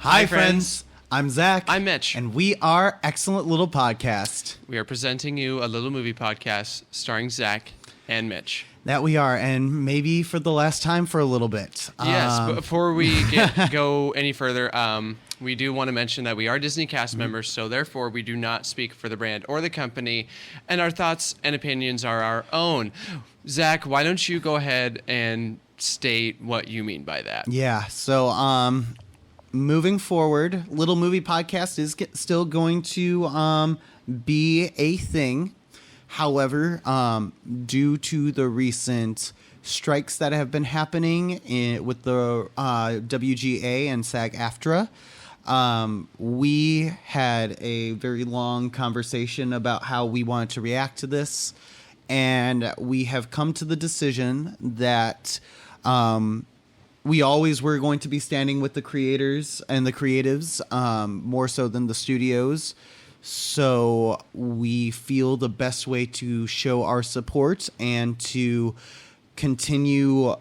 Hi, friends. I'm Zach. I'm Mitch. And we are Excellent Little Podcast. We are presenting you a little movie podcast starring Zach and Mitch. That we are, and maybe for the last time for a little bit. Yes, but before we go any further, we do want to mention that we are Disney cast members, so therefore we do not speak for the brand or the company, and our thoughts and opinions are our own. Zach, why don't you go ahead and state what you mean by that? Yeah, so moving forward, Little Movie Podcast is still going to be a thing. However, due to the recent strikes that have been happening with the WGA and SAG-AFTRA, we had a very long conversation about how we wanted to react to this, and we have come to the decision that we always were going to be standing with the creators and the creatives more so than the studios. So we feel the best way to show our support and to continue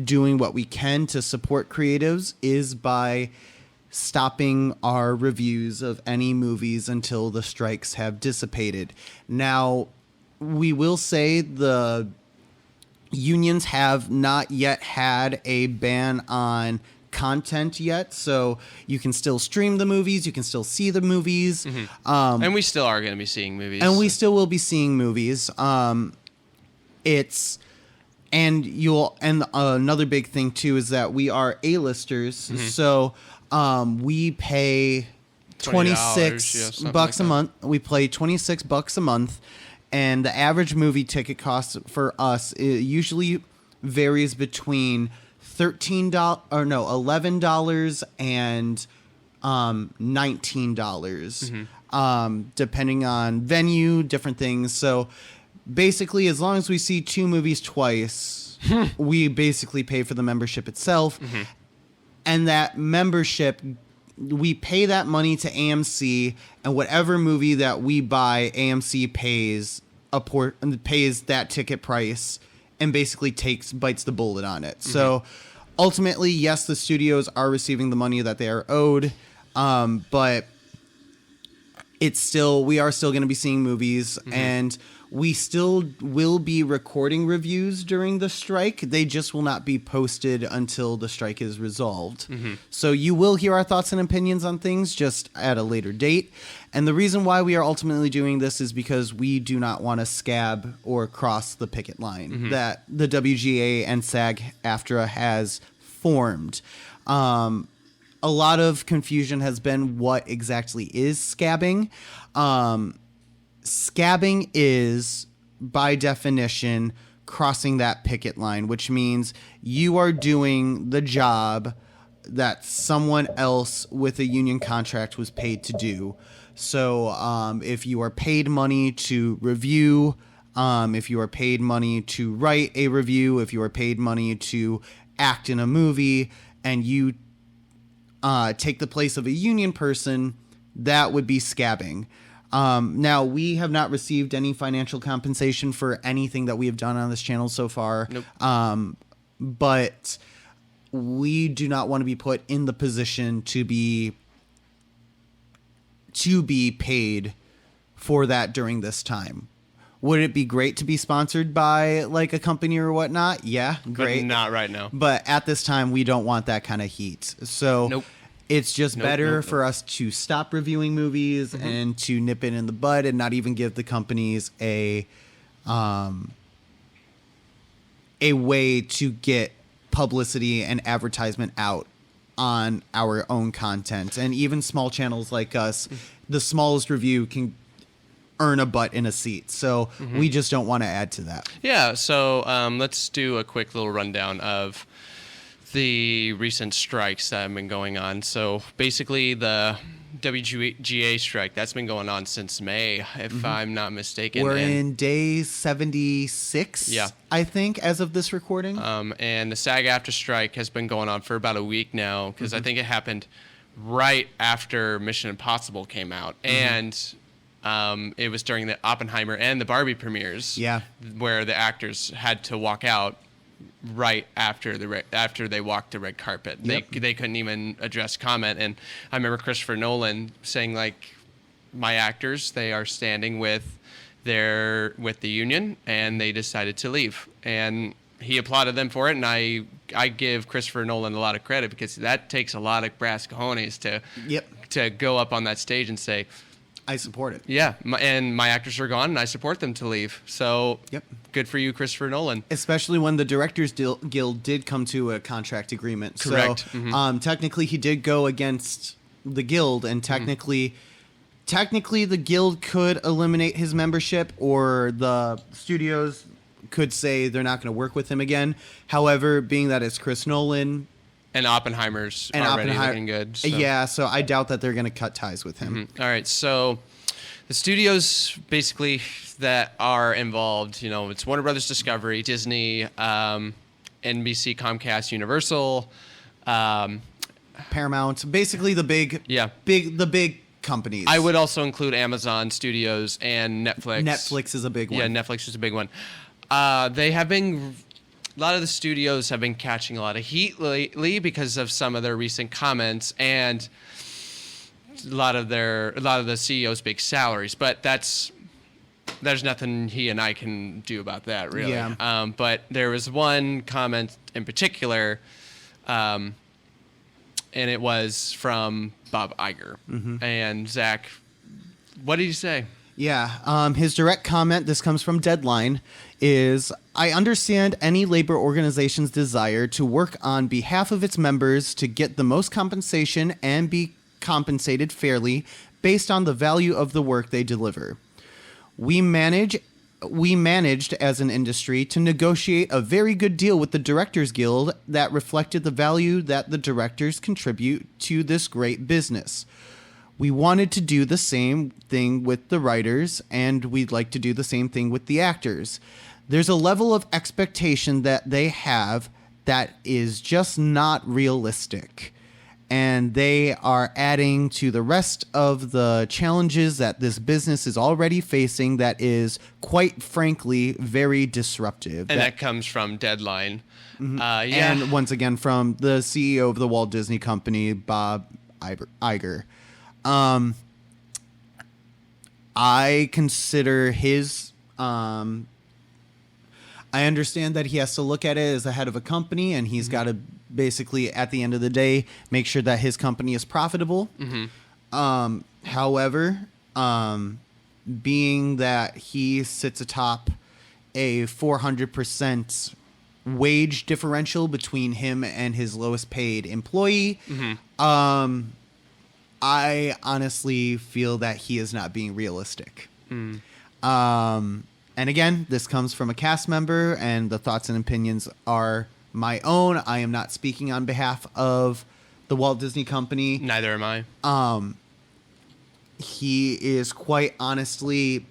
doing what we can to support creatives is by stopping our reviews of any movies until the strikes have dissipated. Now, we will say the unions have not yet had a ban on content yet, so you can still stream the movies, you can still see the movies, and we still are going to be seeing movies, and we still will be seeing movies. Another big thing too is that we are A-listers, so we pay $26 a month. We pay $26 a month, and the average movie ticket cost for us usually varies between $11 and $19, depending on venue, different things. So basically, as long as we see two movies twice, we basically pay for the membership itself. And that membership, we pay that money to AMC, and whatever movie that we buy, AMC pays that ticket price and basically bites the bullet on it. So ultimately, yes, the studios are receiving the money that they are owed, but we are still going to be seeing movies, and we still will be recording reviews during the strike. They just will not be posted until the strike is resolved. So you will hear our thoughts and opinions on things just at a later date. And the reason why we are ultimately doing this is because we do not want to scab or cross the picket line that the WGA and SAG-AFTRA has formed. A lot of confusion has been what exactly is scabbing. Scabbing is, by definition, crossing that picket line, which means you are doing the job that someone else with a union contract was paid to do. So if you are paid money to review, if you are paid money to write a review, if you are paid money to act in a movie, and you take the place of a union person, that would be scabbing. Now, we have not received any financial compensation for anything that we have done on this channel so far. Nope. But we do not want to be put in the position to be paid for that during this time. Would it be great to be sponsored by like a company or whatnot? Yeah, great. But not right now. But at this time, we don't want that kind of heat. So it's just better for us to stop reviewing movies and to nip it in the bud and not even give the companies a way to get publicity and advertisement out on our own content. And even small channels like us, the smallest review can earn a butt in a seat. So we just don't want to add to that. Yeah, so let's do a quick little rundown of the recent strikes that have been going on. So basically the WGA strike, that's been going on since May, if I'm not mistaken. We're in day 76, I think, as of this recording. And the SAG-AFTRA strike has been going on for about a week now, because I think it happened right after Mission Impossible came out. And it was during the Oppenheimer and the Barbie premieres, where the actors had to walk out right after after they walked the red carpet. Yep. They couldn't even address comment. And I remember Christopher Nolan saying, like, my actors, they are standing with the union, and they decided to leave. And he applauded them for it, and I give Christopher Nolan a lot of credit, because that takes a lot of brass cojones to go up on that stage and say, I support it. yeah, and my actors are gone, and I support them to leave. So good for you, Christopher Nolan. Especially when the Directors Guild did come to a contract agreement. Correct. So technically he did go against the guild, and technically the guild could eliminate his membership, or the studios could say they're not going to work with him again. However, being that it's Chris Nolan... And Oppenheimer's already looking good. So. Yeah, so I doubt that they're going to cut ties with him. All right, so the studios basically that are involved, it's Warner Brothers Discovery, Disney, NBC, Comcast, Universal, Paramount, basically the big companies. I would also include Amazon Studios and Netflix. Netflix is a big one. Yeah, Netflix is a big one. They have been... A lot of the studios have been catching a lot of heat lately because of some of their recent comments and a lot of the CEOs' big salaries. But there's nothing he and I can do about that, really. Yeah. But there was one comment in particular, and it was from Bob Iger. And Zach, what did he say? Yeah, his direct comment, this comes from Deadline, is, I understand any labor organization's desire to work on behalf of its members to get the most compensation and be compensated fairly based on the value of the work they deliver. We managed as an industry to negotiate a very good deal with the Directors Guild that reflected the value that the directors contribute to this great business. We wanted to do the same thing with the writers, and we'd like to do the same thing with the actors. There's a level of expectation that they have that is just not realistic. And they are adding to the rest of the challenges that this business is already facing that is, quite frankly, very disruptive. And that comes from Deadline. And once again, from the CEO of the Walt Disney Company, Bob Iger. I consider his... I understand that he has to look at it as the head of a company, and he's got to basically, at the end of the day, make sure that his company is profitable. However, being that he sits atop a 400% wage differential between him and his lowest paid employee, I honestly feel that he is not being realistic. And again, this comes from a cast member, and the thoughts and opinions are my own. I am not speaking on behalf of the Walt Disney Company. Neither am I. He is quite honestly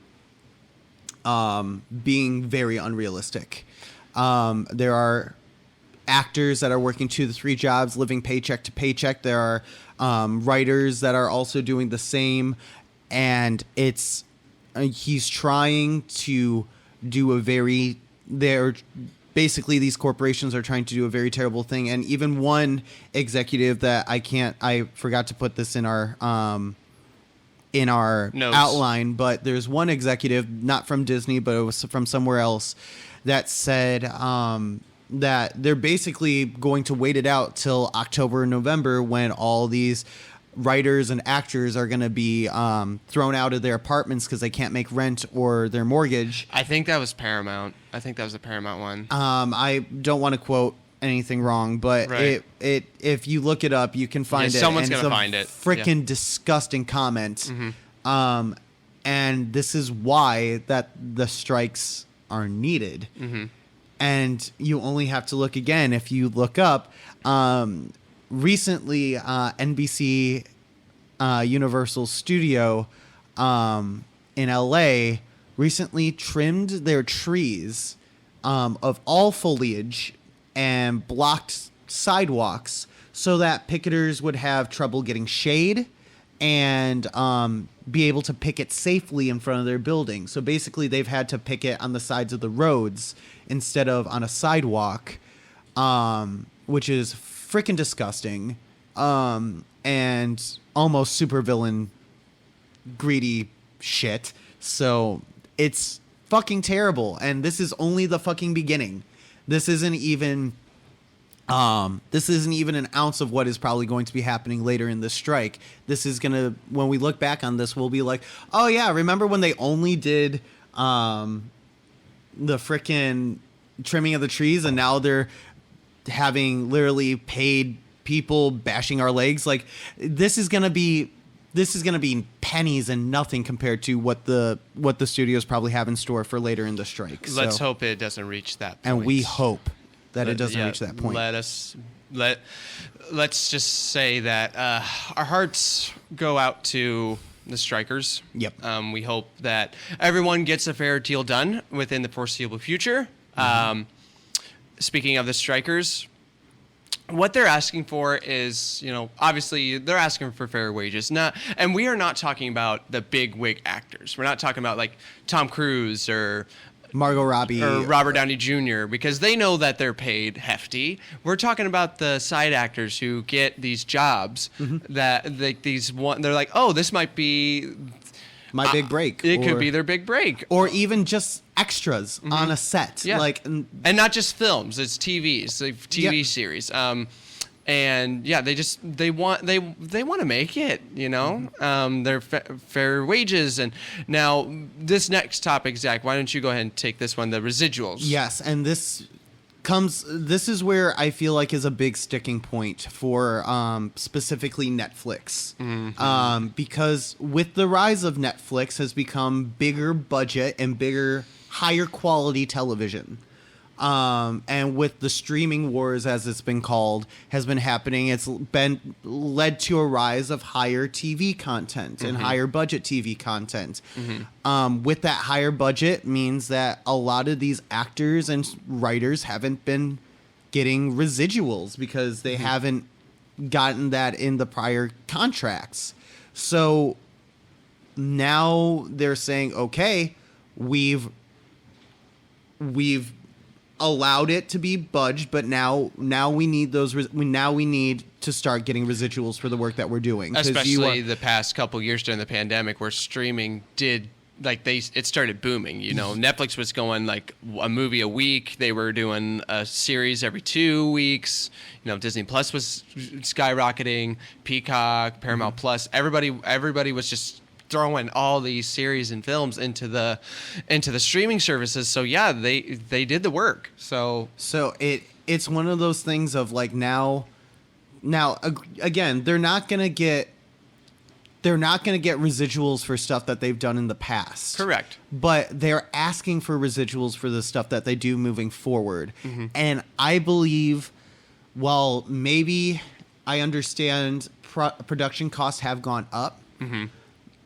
being very unrealistic. There are actors that are working 2 to 3 jobs, living paycheck to paycheck. There are writers that are also doing the same, and he's trying to do basically these corporations are trying to do a very terrible thing. And even one executive that I forgot to put this in our notes. Outline, but there's one executive, not from Disney, but it was from somewhere else, that said that they're basically going to wait it out till October and November, when all these writers and actors are going to be thrown out of their apartments because they can't make rent or their mortgage. I think that was Paramount. I think that was the Paramount one. I don't want to quote anything wrong, but if you look it up, you can find it. Someone's going to find it. Freaking disgusting comment. And this is why that the strikes are needed. And you only have to look again. If you look up, recently, NBC Universal Studio in LA recently trimmed their trees of all foliage and blocked sidewalks so that picketers would have trouble getting shade and be able to picket safely in front of their building. So basically, they've had to picket on the sides of the roads instead of on a sidewalk. which is freaking disgusting, and almost supervillain greedy shit. So it's fucking terrible, and this is only the fucking beginning. This isn't even an ounce of what is probably going to be happening later in this strike. This is gonna, when we look back on this, we'll be like, oh yeah, remember when they only did the frickin' trimming of the trees, and now they're having literally paid people bashing our legs? Like, this is gonna be pennies and nothing compared to what the studios probably have in store for later in the strike. Let's hope it doesn't reach that point. And we hope that it doesn't reach that point. Let's just say that our hearts go out to the strikers. Yep. We hope that everyone gets a fair deal done within the foreseeable future. Speaking of the strikers, what they're asking for is, obviously they're asking for fair wages. And we are not talking about the big wig actors. We're not talking about like Tom Cruise or Margot Robbie or Robert Downey Jr. because they know that they're paid hefty. We're talking about the side actors who get these jobs that they're like, oh, this might be my big break. It could be their big break, or even just extras on a set. Yeah. Like, and not just films; it's TVs, like TV series. And yeah, they want to make it. They're fair wages. And now this next topic, Zach, why don't you go ahead and take this one, the residuals? Yes, and this is where I feel like is a big sticking point for specifically Netflix. Because with the rise of Netflix has become bigger budget and higher quality television. And with the streaming wars, as it's been called, has been happening, it's been led to a rise of higher TV content and higher budget TV content. With that higher budget means that a lot of these actors and writers haven't been getting residuals because they haven't gotten that in the prior contracts. So now they're saying, okay, we've allowed it to be budged, but now we need we need to start getting residuals for the work that we're doing. Especially the past couple years during the pandemic, where streaming it started booming. Netflix was going like a movie a week. They were doing a series every 2 weeks. Disney Plus was skyrocketing. Peacock, Paramount Plus. Everybody was just throwing all these series and films into the streaming services. So yeah, they did the work. So it's one of those things of like now again, they're not gonna get residuals for stuff that they've done in the past. Correct. But they're asking for residuals for the stuff that they do moving forward. And I believe, well, maybe I understand production costs have gone up.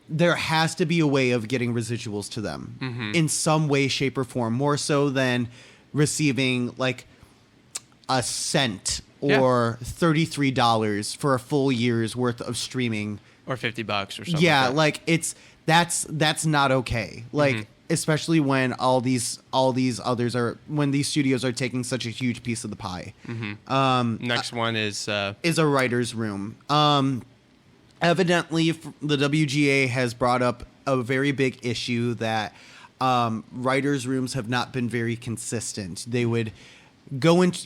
There has to be a way of getting residuals to them in some way, shape, or form, more so than receiving like a cent or $33 for a full year's worth of streaming, or $50 or something. Yeah, like that's not okay. Like especially when all these others when these studios are taking such a huge piece of the pie. Next one is a writer's room. Evidently, the WGA has brought up a very big issue that writers' rooms have not been very consistent.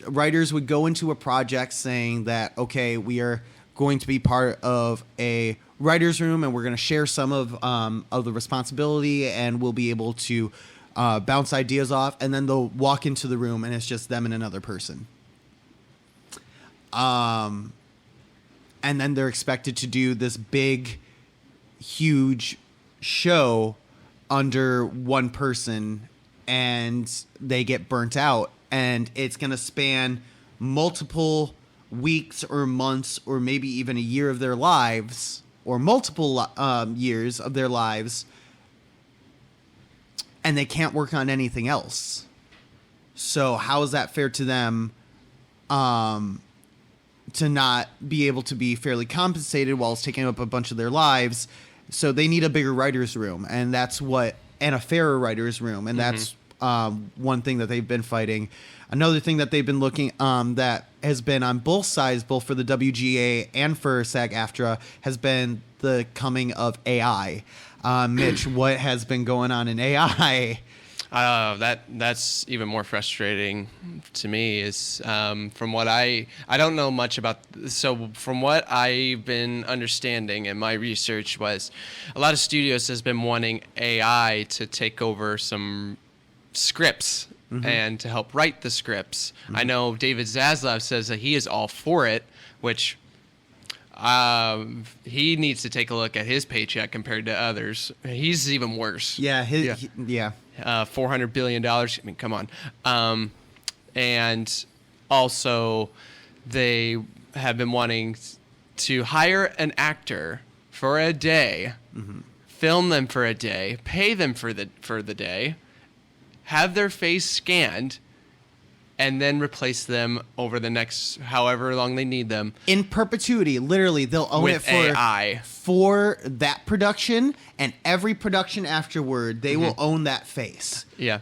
Writers would go into a project saying that, okay, we are going to be part of a writer's room and we're going to share some of the responsibility and we'll be able to bounce ideas off. And then they'll walk into the room and it's just them and another person. And then they're expected to do this big, huge show under one person, and they get burnt out. And it's going to span multiple weeks or months or maybe even a year of their lives, or multiple years of their lives, and they can't work on anything else. So how is that fair to them? To not be able to be fairly compensated while it's taking up a bunch of their lives. So they need a bigger writer's room, and a fairer writer's room. And that's one thing that they've been fighting. Another thing that they've been looking that has been on both sides, both for the WGA and for SAG-AFTRA, has been the coming of AI. Mitch, what has been going on in AI? That's even more frustrating to me. Is from what I don't know much about. So from what I've been understanding in my research was, a lot of studios has been wanting AI to take over some scripts and to help write the scripts. I know David Zaslav says that he is all for it, which he needs to take a look at his paycheck compared to others. He's even worse. Yeah, $400 billion. I mean, come on. And also, they have been wanting to hire an actor for a day, film them for a day, pay them for the day, have their face scanned, and then replace them over the next however long they need them. In perpetuity, literally, they'll own with it for AI. For that production, and every production afterward, they will own that face. Yeah.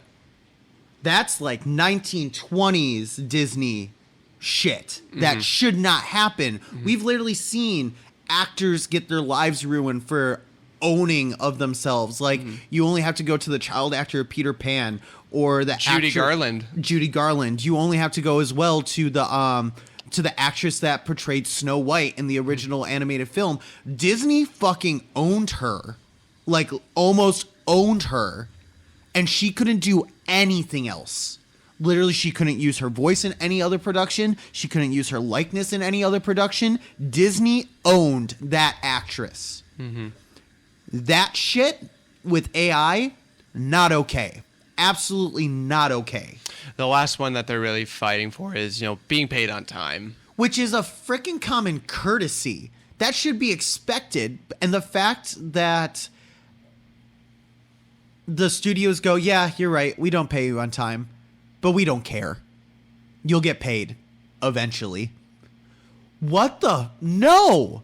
That's like 1920s Disney shit. That should not happen. We've literally seen actors get their lives ruined for owning of themselves. Like, you only have to go to the child actor of Peter Pan, or the Judy Garland. Judy Garland. You only have to go as well to the actress that portrayed Snow White in the original animated film. Disney fucking owned her. Like, almost owned her. And she couldn't do anything else. Literally, she couldn't use her voice in any other production. She couldn't use her likeness in any other production. Disney owned that actress. That shit with AI, not okay. Absolutely not okay. The last one that they're really fighting for is, being paid on time. Which is a freaking common courtesy. That should be expected. And the fact that the studios go, yeah, you're right, we don't pay you on time, but we don't care. You'll get paid eventually. What the? No!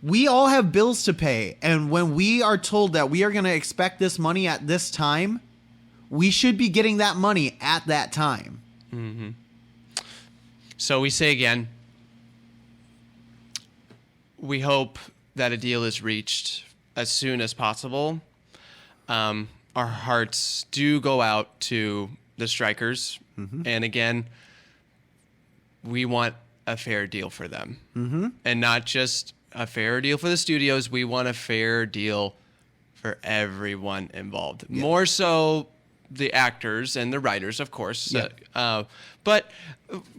We all have bills to pay. And when we are told that we are going to expect this money at this time, we should be getting that money at that time. So we say again, we hope that a deal is reached as soon as possible. Our hearts do go out to the strikers. And again, we want a fair deal for them. And not just a fair deal for the studios. We want a fair deal for everyone involved. More so the actors and the writers, of course. But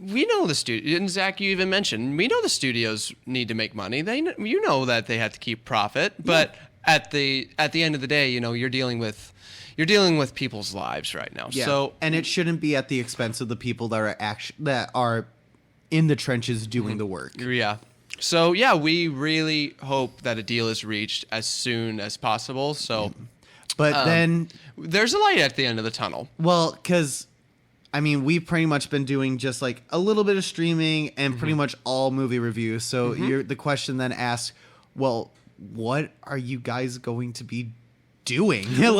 we know the studio, and Zach, you even mentioned, we know the studios need to make money. You know that they have to keep profit, but at the end of the day, you're dealing with people's lives right now. So, and it shouldn't be at the expense of the people that are in the trenches doing the work. Yeah. So we really hope that a deal is reached as soon as possible. So. But then there's a light at the end of the tunnel. Well, because we've pretty much been doing just like a little bit of streaming and pretty much all movie reviews. So the question then asks, well, what are you guys going to be doing? How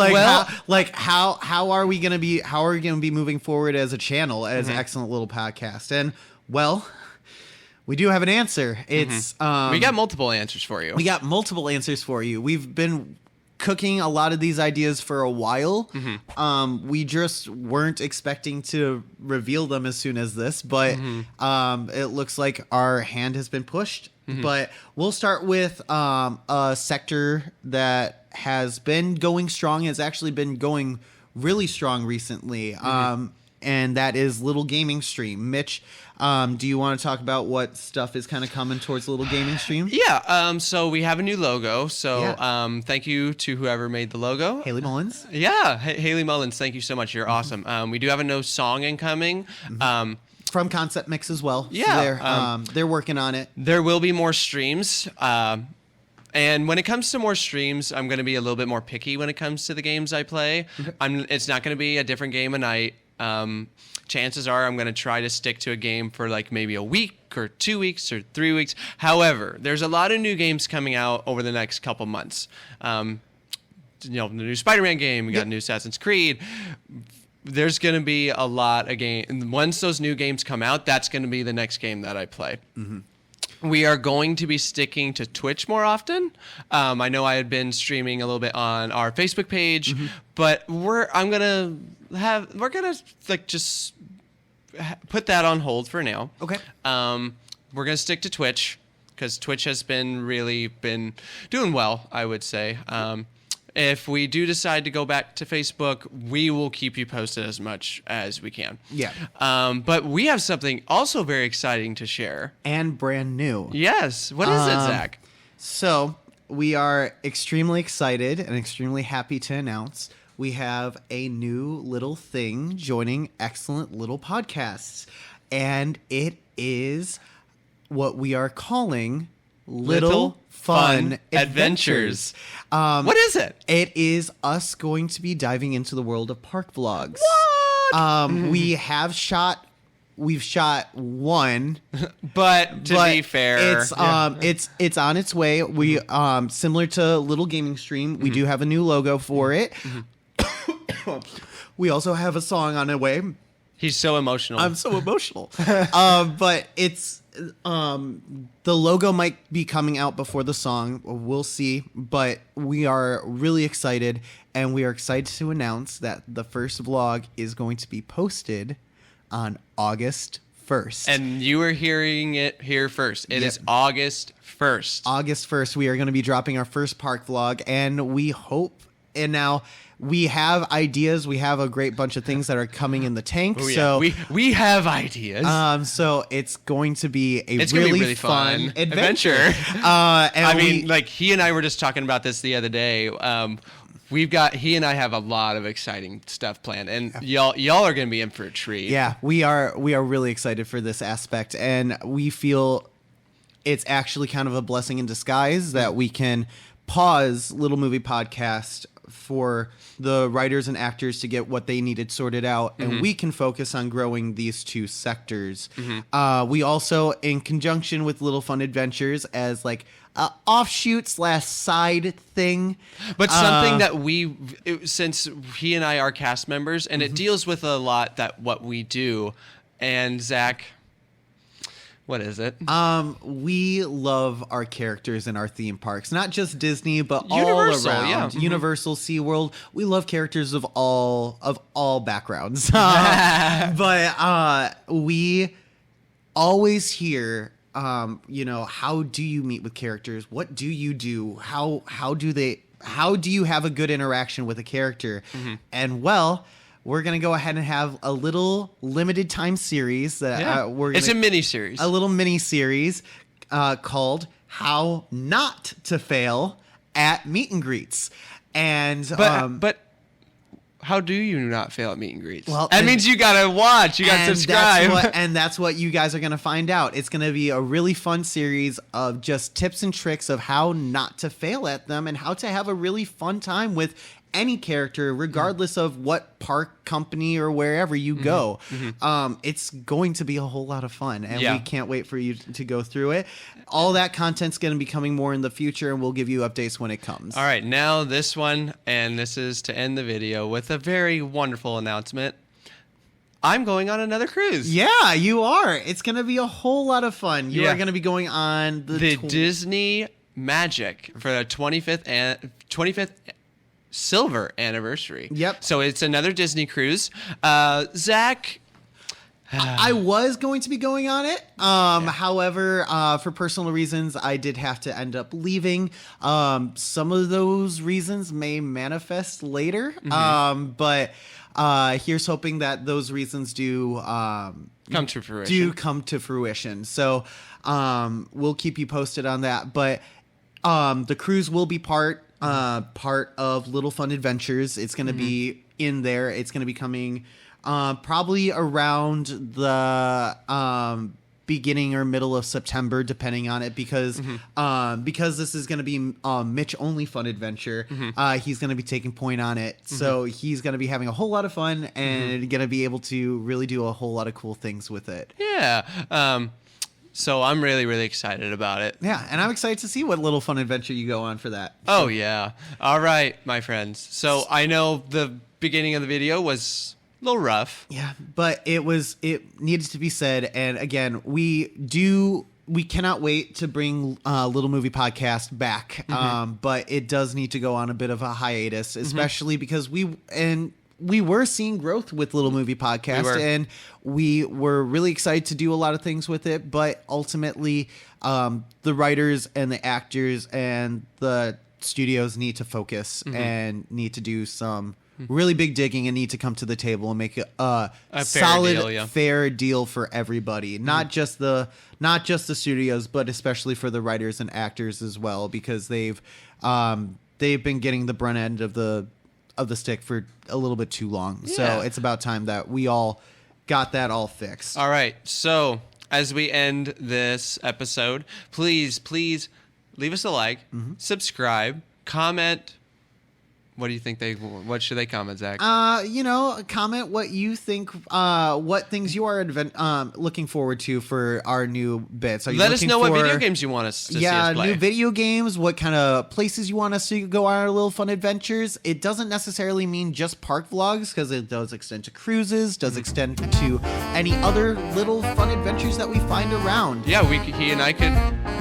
are we going to be moving forward as a channel, as Excellent Little Podcast? And well, we do have an answer. It's we got multiple answers for you. We've been cooking a lot of these ideas for a while. We just weren't expecting to reveal them as soon as this, but it looks like our hand has been pushed. But we'll start with a sector that has been going strong, has actually been going really strong recently, and that is Little Gaming Stream. Mitch, do you want to talk about what stuff is kind of coming towards Little Gaming Stream? Yeah. So we have a new logo. So thank you to whoever made the logo. Hayley Mullins. Yeah. Hayley Mullins. Thank you so much. You're awesome. We do have a no song incoming. From Concept Mix as well. Yeah. So they're working on it. There will be more streams. And when it comes to more streams, I'm going to be a little bit more picky when it comes to the games I play. It's not going to be a different game a night. Chances are I'm going to try to stick to a game for like maybe a week or 2 weeks or 3 weeks. However, there's a lot of new games coming out over the next couple months. The new Spider-Man game, we got a new Assassin's Creed. there's going to be a lot of game. Once those new games come out, that's going to be the next game that I play. We are going to be sticking to Twitch more often. I know I had been streaming a little bit on our Facebook page, but we're gonna like just put that on hold for now. Okay. We're gonna stick to Twitch because Twitch has been doing well, I would say. If we do decide to go back to Facebook, we will keep you posted as much as we can. Yeah. But we have something also very exciting to share. And brand new. Yes. What is it, Zach? So we are extremely excited and extremely happy to announce we have a new little thing joining Excellent Little Podcasts. And it is what we are calling Little Fun Adventures. What is it? It is us going to be diving into the world of park vlogs. What? We've shot one, but to be fair, it's on its way. We similar to Little Gaming Stream, we do have a new logo for it. We also have a song on the way. He's so emotional. I'm so emotional. But it's the logo might be coming out before the song. We'll see. But we are really excited, and we are excited to announce that the first vlog is going to be posted on August 1st. And you are hearing it here first. It is August 1st. August 1st, we are going to be dropping our first park vlog, and we hope, and now we have ideas. We have a great bunch of things that are coming in the tank. Oh, yeah. So we have ideas. So it's going to be It's really, gonna be really fun fun adventure. And he and I were just talking about this the other day. He and I have a lot of exciting stuff planned, and y'all are going to be in for a treat. Yeah, we are really excited for this aspect, and we feel it's actually kind of a blessing in disguise that we can pause Little Movie Podcast for the writers and actors to get what they needed sorted out, and we can focus on growing these two sectors. We also, in conjunction with Little Fun Adventures, as like offshoot / side thing, but something that since he and I are cast members, and it deals with a lot that what we do. And Zach, what is it? We love our characters in our theme parks, not just Disney, but Universal, all around. yeah. Universal, SeaWorld. We love characters of all backgrounds. But we always hear, how do you meet with characters? What do you do? How do you have a good interaction with a character? And we're going to go ahead and have a little limited time series that it's a mini series. A little mini series called How Not to Fail at Meet and Greets. And but how do you not fail at meet and greets? Well, that means you got to watch, you got to subscribe. That's what you guys are going to find out. It's going to be a really fun series of just tips and tricks of how not to fail at them and how to have a really fun time with any character, regardless of what park, company, or wherever you go. It's going to be a whole lot of fun, and we can't wait for you to go through it. All that content's going to be coming more in the future, and we'll give you updates when it comes. All right, now this one, and this is to end the video with a very wonderful announcement. I'm going on another cruise. Yeah, you are. It's going to be a whole lot of fun. You are going to be going on the Disney Magic for the 25th silver anniversary. Yep. So it's another Disney cruise. Zach, I was going to be going on it. However, for personal reasons, I did have to end up leaving. Some of those reasons may manifest later. But here's hoping that those reasons do come to fruition. So we'll keep you posted on that. But the cruise will be part of Little Fun Adventures. It's going to be in there. It's going to be coming probably around the beginning or middle of September, depending on it, because this is going to be Mitch only fun adventure. He's going to be taking point on it, so he's going to be having a whole lot of fun and going to be able to really do a whole lot of cool things with it. Yeah. So I'm really, really excited about it. Yeah, and I'm excited to see what little fun adventure you go on for that. Oh, yeah. All right, my friends. So I know the beginning of the video was A little rough. Yeah, but it needed to be said. And again, we cannot wait to bring Little Movie Podcast back. But it does need to go on a bit of a hiatus, especially because we were seeing growth with Little Movie Podcast, and we were really excited to do a lot of things with it. But ultimately, the writers and the actors and the studios need to focus and need to do some really big digging and need to come to the table and make a solid, fair deal for everybody. Not just the studios, but especially for the writers and actors as well, because they've been getting the brunt end of the stick for a little bit too long. Yeah. So it's about time that we all got that all fixed. All right. So as we end this episode, please leave us a like, subscribe, comment. What do you think what should they comment, Zach? Comment what you think, what things you are looking forward to for our new bits. Let us know what video games you want us to see us play. New video games, what kind of places you want us to go on our little fun adventures. It doesn't necessarily mean just park vlogs, because it does extend to cruises, does extend to any other little fun adventures that we find around. Yeah, he and I could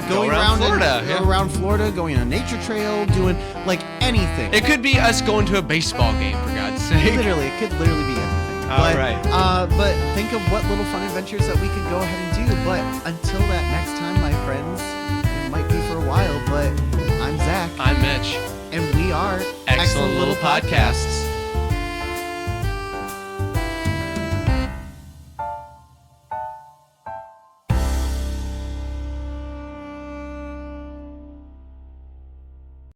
go around Florida. Go around Florida, going on a nature trail, doing like anything. It could be us going to a baseball game, for God's sake. It could literally be anything. Right. But think of what little fun adventures that we could go ahead and do. But until that next time, my friends, it might be for a while, but I'm Zach. I'm Mitch. And we are Excellent Little Podcasts.